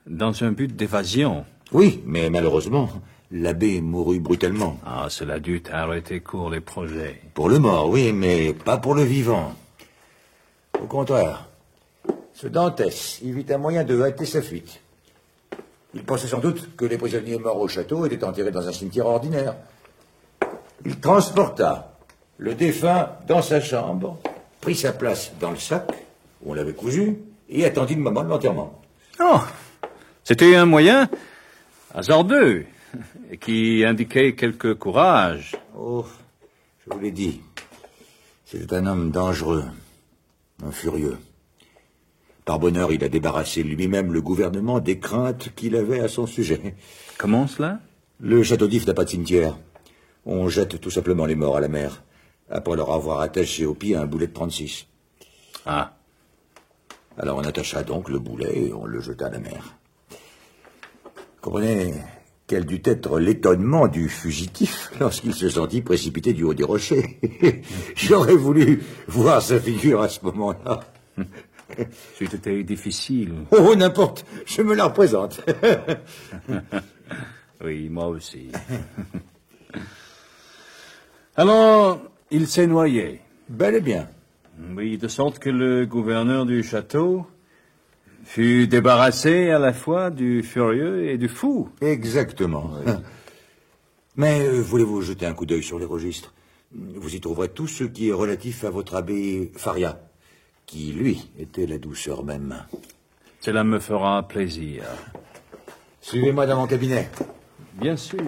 dans un but d'évasion. Oui, mais malheureusement, l'abbé mourut brutalement. Ah, cela dut arrêter court les projets. Pour le mort, oui, mais pas pour le vivant. Au contraire, ce Dantès, il vit un moyen de hâter sa fuite. Il pensait sans doute que les prisonniers morts au château étaient enterrés dans un cimetière ordinaire. Il transporta le défunt dans sa chambre, prit sa place dans le sac, où on l'avait cousu, et attendit le moment de l'enterrement. Oh, c'était un moyen hasardeux, qui indiquait quelque courage. Oh, je vous l'ai dit, c'était un homme dangereux, un furieux. Par bonheur, il a débarrassé lui-même le gouvernement des craintes qu'il avait à son sujet. Comment cela? Le château d'If n'a pas de cimetière. On jette tout simplement les morts à la mer, après leur avoir attaché au pied un boulet de 36. Ah. Alors on attacha donc le boulet et on le jeta à la mer. Comprenez quel dut être l'étonnement du fugitif lorsqu'il se sentit précipité du haut des rochers. J'aurais voulu voir sa figure à ce moment-là. C'était difficile. Oh, n'importe, je me la représente. Oui, moi aussi. Alors, il s'est noyé. Bel et bien. Oui, de sorte que le gouverneur du château fut débarrassé à la fois du furieux et du fou. Exactement. Oui. Mais voulez-vous jeter un coup d'œil sur les registres? Vous y trouverez tout ce qui est relatif à votre abbé Faria, qui, lui, était la douceur même. Cela me fera plaisir. Suivez-moi dans mon cabinet. Bien sûr.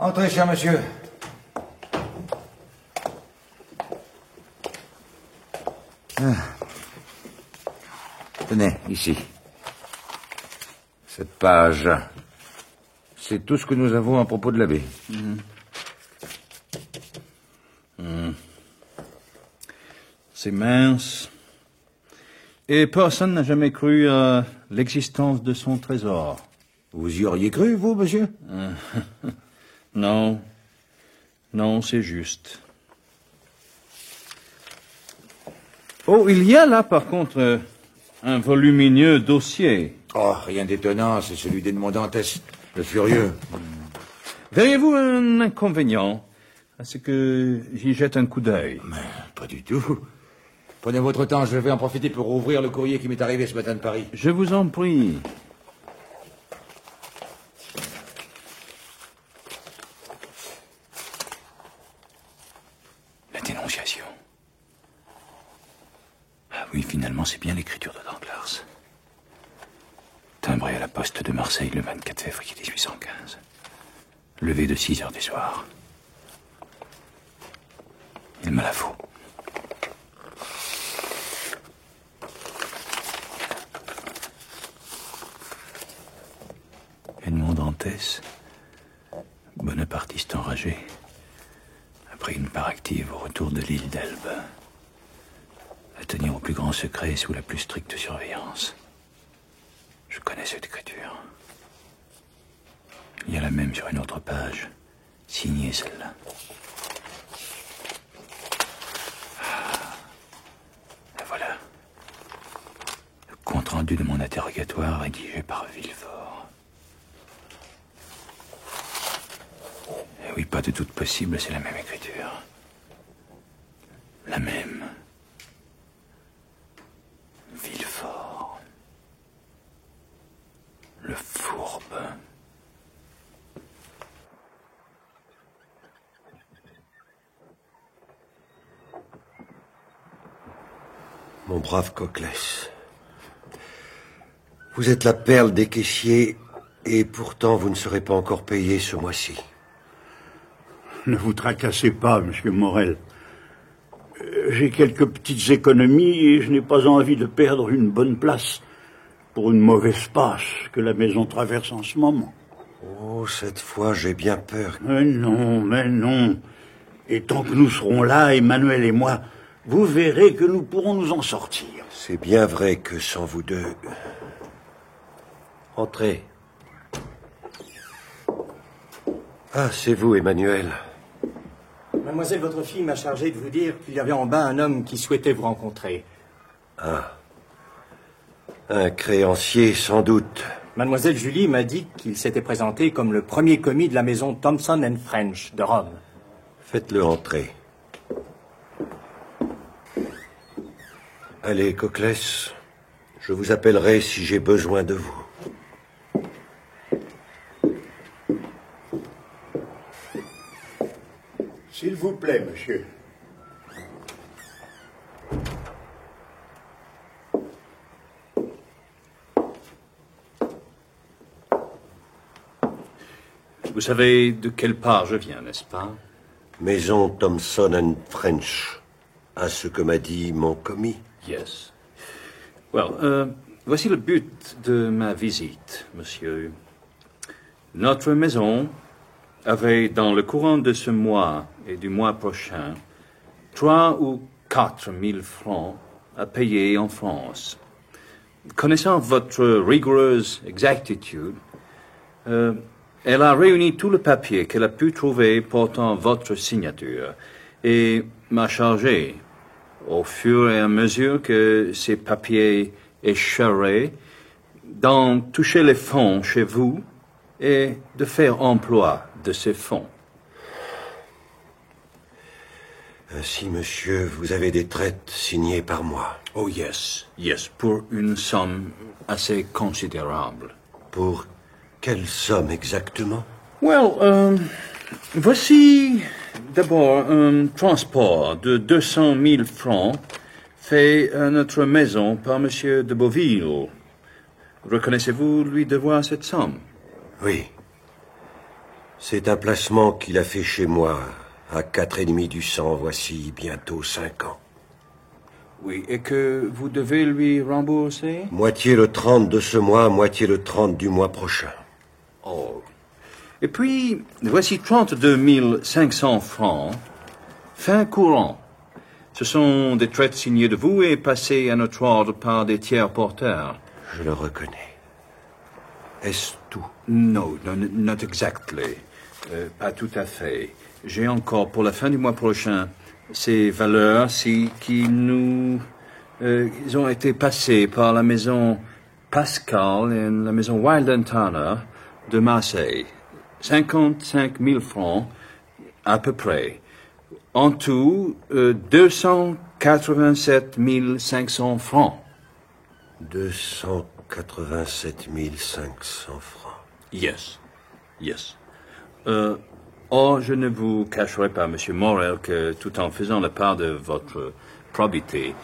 Entrez, cher monsieur. Tenez, ici. Cette page. C'est tout ce que nous avons à propos de l'abbé. C'est mince. Et personne n'a jamais cru à l'existence de son trésor. Vous y auriez cru, vous, monsieur? Non. Non, c'est juste. Oh, il y a là, par contre, un volumineux dossier. Oh, rien d'étonnant, c'est celui d'Edmond Dantès, le furieux. Verriez-vous un inconvénient à ce que j'y jette un coup d'œil? Mais pas du tout. Prenez votre temps, je vais en profiter pour ouvrir le courrier qui m'est arrivé ce matin de Paris. Je vous en prie. La dénonciation. Ah oui, finalement, c'est bien l'écriture de Danglars. Timbré à la poste de Marseille le 24 février 1815. Levé de 6 heures du soir. Il me la faut. Edmond Dantès, bonapartiste enragé, pris une part active au retour de l'île d'Elbe. À tenir au plus grand secret sous la plus stricte surveillance. Je connais cette écriture. Il y a la même sur une autre page, signée celle-là. La voilà. Le compte-rendu de mon interrogatoire rédigé par Villefort. Et oui, pas de doute possible, c'est la même écriture. La même. Villefort. Le fourbe. Mon brave Coclès, vous êtes la perle des caissiers et pourtant vous ne serez pas encore payé ce mois-ci. Ne vous tracassez pas, monsieur Morel. J'ai quelques petites économies et je n'ai pas envie de perdre une bonne place pour une mauvaise passe que la maison traverse en ce moment. Oh, cette fois, j'ai bien peur. Mais non. Et tant que nous serons là, Emmanuel et moi, vous verrez que nous pourrons nous en sortir. C'est bien vrai que sans vous deux... Entrez. Ah, c'est vous, Emmanuel. Mademoiselle, votre fille m'a chargé de vous dire qu'il y avait en bas un homme qui souhaitait vous rencontrer. Ah. Un créancier, sans doute. Mademoiselle Julie m'a dit qu'il s'était présenté comme le premier commis de la maison Thompson & French de Rome. Faites-le entrer. Allez, Coclès, je vous appellerai si j'ai besoin de vous. S'il vous plaît, monsieur. Vous savez de quelle part je viens, n'est-ce pas? Maison Thompson & French, à ce que m'a dit mon commis. Yes. Well, voici le but de ma visite, monsieur. Notre maison avait, dans le courant de ce mois et du mois prochain, 3 ou 4 000 francs à payer en France. Connaissant votre rigoureuse exactitude, elle a réuni tout le papier qu'elle a pu trouver portant votre signature et m'a chargé, au fur et à mesure que ces papiers échoueraient, d'en toucher les fonds chez vous et de faire emploi de ces fonds. Ainsi, monsieur, vous avez des traites signées par moi. Oh, yes, pour une somme assez considérable. Pour quelle somme exactement? Well, voici d'abord un transport de 200 000 francs fait à notre maison par monsieur de Beauville. Reconnaissez-vous lui devoir cette somme? Oui. C'est un placement qu'il a fait chez moi à 4,5 du 100, voici bientôt 5 ans. Oui, et que vous devez lui rembourser? Moitié le 30 de ce mois, moitié le 30 du mois prochain. Oh. Et puis, voici 32 500 francs, fin courant. Ce sont des traites signées de vous et passées à notre ordre par des tiers porteurs. Je le reconnais. Est-ce tout? No, not exactly. Pas tout à fait. J'ai encore, pour la fin du mois prochain, ces valeurs-ci qui nous... ils ont été passées par la maison Pascal et la maison Wild & Turner de Marseille. 55 000 francs, à peu près. En tout, 287 500 francs. 287 500 francs. Yes. Or, je ne vous cacherai pas, monsieur Morel, que tout en faisant la part de votre probité,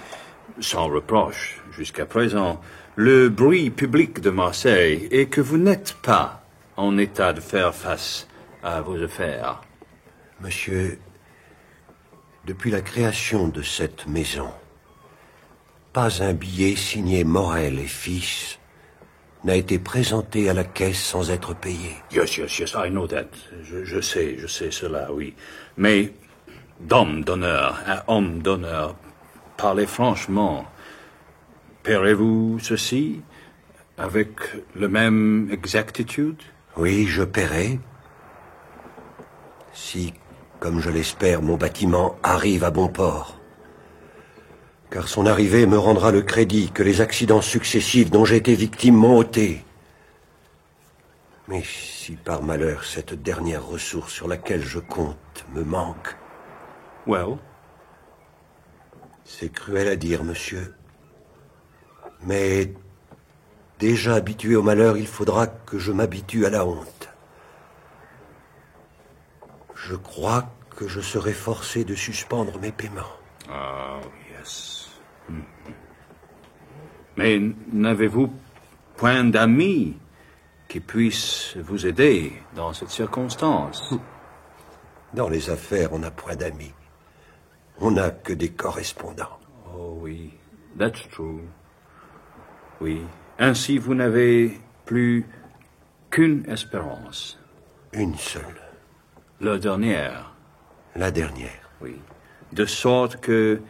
sans reproche jusqu'à présent, le bruit public de Marseille est que vous n'êtes pas en état de faire face à vos affaires. Monsieur, depuis la création de cette maison, pas un billet signé Morel et Fils n'a été présenté à la caisse sans être payé. Yes, I know that. Je sais cela, oui. Mais d'homme d'honneur à homme d'honneur, parlez franchement. Paierez-vous ceci avec la même exactitude? Oui, je paierai. Si, comme je l'espère, mon bâtiment arrive à bon port. Car son arrivée me rendra le crédit que les accidents successifs dont j'ai été victime m'ont ôté. Mais si par malheur cette dernière ressource sur laquelle je compte me manque... Well? C'est cruel à dire, monsieur. Mais déjà habitué au malheur, il faudra que je m'habitue à la honte. Je crois que je serai forcé de suspendre mes paiements. Ah, yes. Mais n'avez-vous point d'amis qui puissent vous aider dans cette circonstance? Dans les affaires, on n'a point d'amis. On n'a que des correspondants. Oh oui, that's true. Oui. Ainsi, vous n'avez plus qu'une espérance. Une seule. La dernière. La dernière. Oui. De sorte que,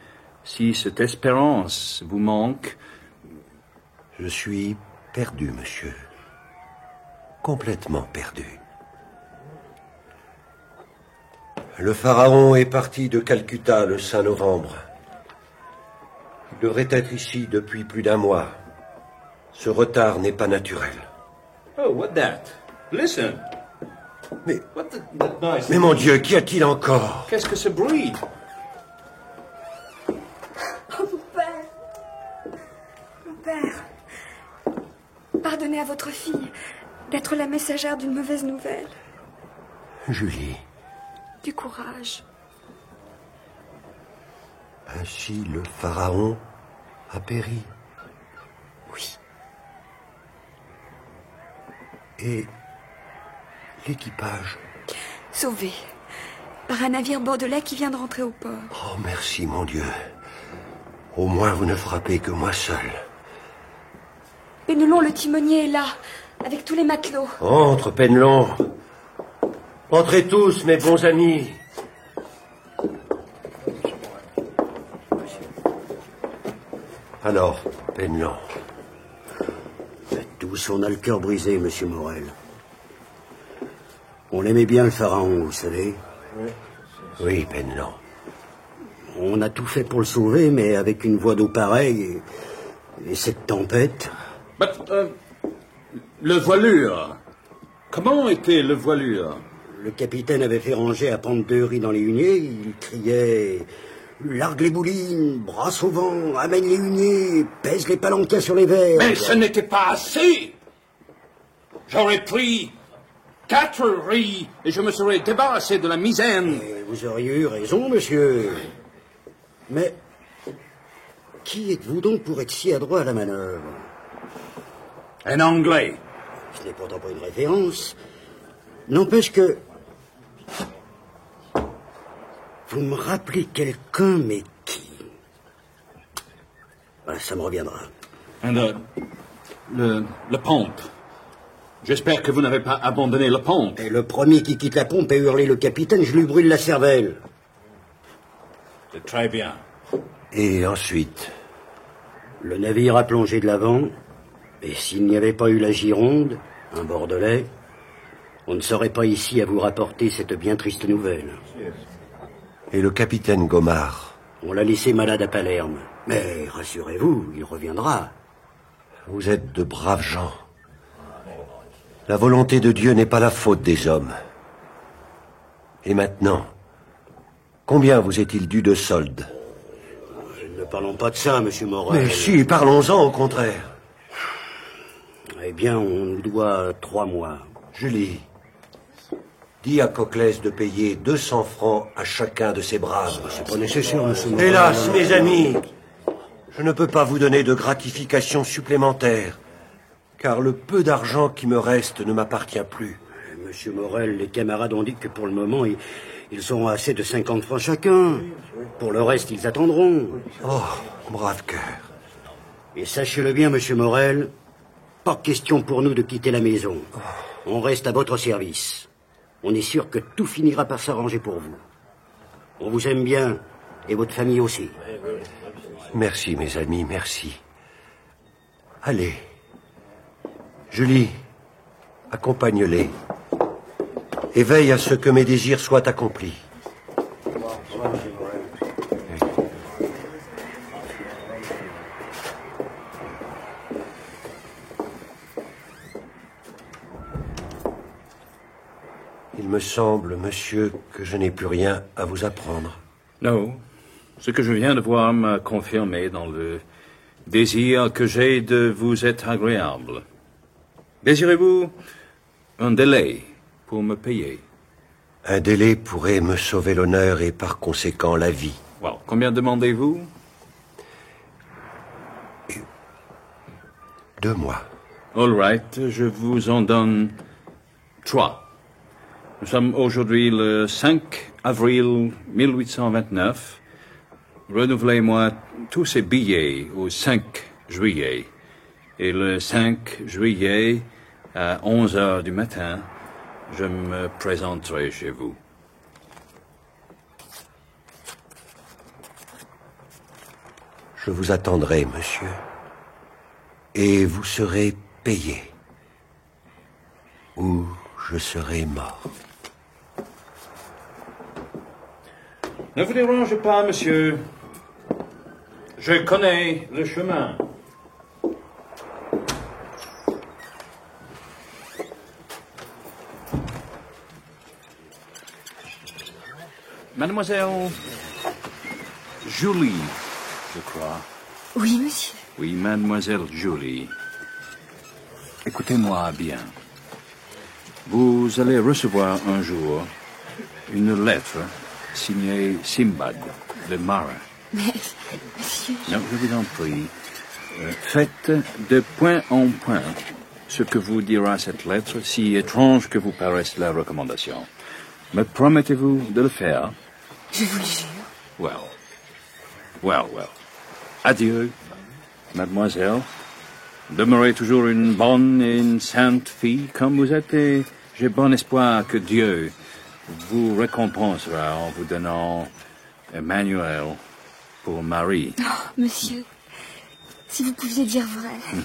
si cette espérance vous manque... Je suis perdu, monsieur. Complètement perdu. Le pharaon est parti de Calcutta le 5 novembre. Il devrait être ici depuis plus d'un mois. Ce retard n'est pas naturel. Oh, what that? Listen. Mais... What that noise? Mais mon Dieu, qu'y a-t-il encore? Qu'est-ce que ce bruit? Oh, mon père. Mon père. Pardonnez à votre fille d'être la messagère d'une mauvaise nouvelle. Julie. Du courage. Ainsi le pharaon a péri. Oui. Et l'équipage? Sauvé. Par un navire bordelais qui vient de rentrer au port. Oh, merci, mon Dieu. Au moins, vous ne frappez que moi seul. Pénelon, le timonier, est là, avec tous les matelots. Entre, Penelon. Entrez tous, mes bons amis. Alors, Penelon. Tous, on a le cœur brisé, monsieur Morel. On aimait bien le pharaon, vous savez. Oui, Penelon. On a tout fait pour le sauver, mais avec une voie d'eau pareille et cette tempête... Le voilure. Comment était le voilure? Le capitaine avait fait ranger à pente de riz dans les huniers. Il criait « Largue les boulines, brasse au vent, amène les huniers, pèse les palanquins sur les verres. » Mais ce n'était pas assez. J'aurais pris 4 riz et je me serais débarrassé de la misaine. Et vous auriez eu raison, monsieur. Mais qui êtes-vous donc pour être si adroit à la manœuvre? Un Anglais. Ce n'est pourtant pas une référence. N'empêche que... Vous me rappelez quelqu'un, mais qui? Ben, ça me reviendra. Le pompe. J'espère que vous n'avez pas abandonné le pompe. Et le premier qui quitte la pompe et hurler le capitaine, je lui brûle la cervelle. C'est très bien. Et ensuite? Le navire a plongé de l'avant, et s'il n'y avait pas eu la Gironde, un Bordelais, on ne serait pas ici à vous rapporter cette bien triste nouvelle. Et le capitaine Gomard? On l'a laissé malade à Palerme. Mais rassurez-vous, il reviendra. Vous êtes de braves gens. La volonté de Dieu n'est pas la faute des hommes. Et maintenant, combien vous est-il dû de solde? Ne parlons pas de ça, monsieur Morel. Mais si, parlons-en au contraire. Eh bien, on nous doit 3 mois. Julie, dis à Coclès de payer 200 francs à chacun de ses braves. C'est pas nécessaire, monsieur Morel. Hélas, mes amis, je ne peux pas vous donner de gratification supplémentaire, car le peu d'argent qui me reste ne m'appartient plus. Monsieur Morel, les camarades ont dit que pour le moment, ils auront assez de 50 francs chacun. Pour le reste, ils attendront. Oh, brave cœur. Et sachez-le bien, monsieur Morel, pas question pour nous de quitter la maison. On reste à votre service. On est sûr que tout finira par s'arranger pour vous. On vous aime bien, et votre famille aussi. Merci, mes amis, merci. Allez. Julie, accompagne-les. Et veille à ce que mes désirs soient accomplis. Il me semble, monsieur, que je n'ai plus rien à vous apprendre. Non. Ce que je viens de voir m'a confirmé dans le désir que j'ai de vous être agréable. Désirez-vous un délai pour me payer? Un délai pourrait me sauver l'honneur et par conséquent la vie. Well, combien demandez-vous? 2 mois. All right, je vous en donne 3. Nous sommes aujourd'hui le 5 avril 1829. Renouvelez-moi tous ces billets au 5 juillet. Et le 5 juillet, à 11 heures du matin, je me présenterai chez vous. Je vous attendrai, monsieur. Et vous serez payé. Ou je serai mort. Ne vous dérangez pas, monsieur. Je connais le chemin. Mademoiselle Julie, je crois. Oui, monsieur. Oui, mademoiselle Julie. Écoutez-moi bien. Vous allez recevoir un jour une lettre signée Simbad, le marin. Mais, monsieur... Non, je vous en prie. Faites de point en point ce que vous dira cette lettre, si étrange que vous paraisse la recommandation. Me promettez-vous de le faire? Je vous le jure. Well. Well, well. Adieu, mademoiselle. Demeurez toujours une bonne et une sainte fille comme vous êtes, et j'ai bon espoir que Dieu vous récompensera en vous donnant Emmanuel pour mari. Oh, monsieur, si vous pouviez dire vrai.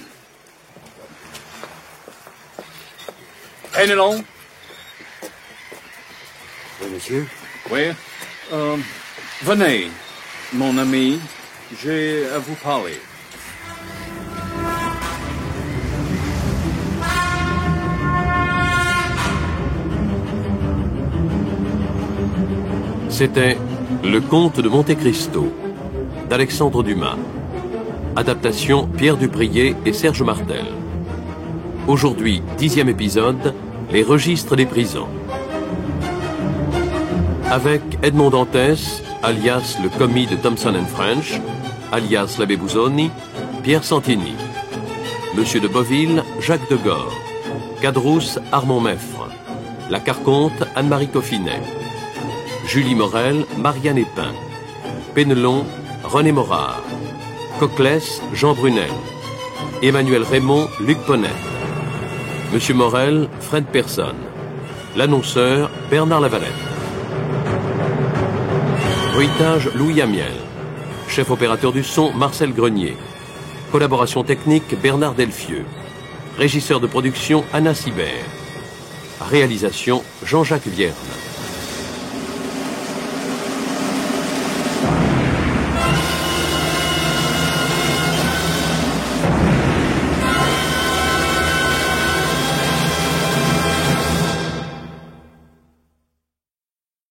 Pénelon? Oui, monsieur? Oui. Venez, mon ami, j'ai à vous parler. C'était Le Comte de Monte Cristo, d'Alexandre Dumas. Adaptation Pierre Dupriez et Serge Martel. Aujourd'hui, 10e épisode, Les registres des prisons. Avec Edmond Dantès, alias le commis de Thomson & French, alias l'abbé Busoni, Pierre Santini. Monsieur de Beauville, Jacques de Gore. Cadrousse, Armand Meffre. La Carconte, Anne-Marie Coffinet. Julie Morel, Marianne Épin. Pénelon, René Morard. Coclès, Jean Brunel. Emmanuel Raymond, Luc Ponnet. Monsieur Morel, Fred Persson. L'annonceur, Bernard Lavalette. Bruitage, Louis Amiel. Chef opérateur du son, Marcel Grenier. Collaboration technique, Bernard Delfieux. Régisseur de production, Anna Sibert. Réalisation, Jean-Jacques Vierne.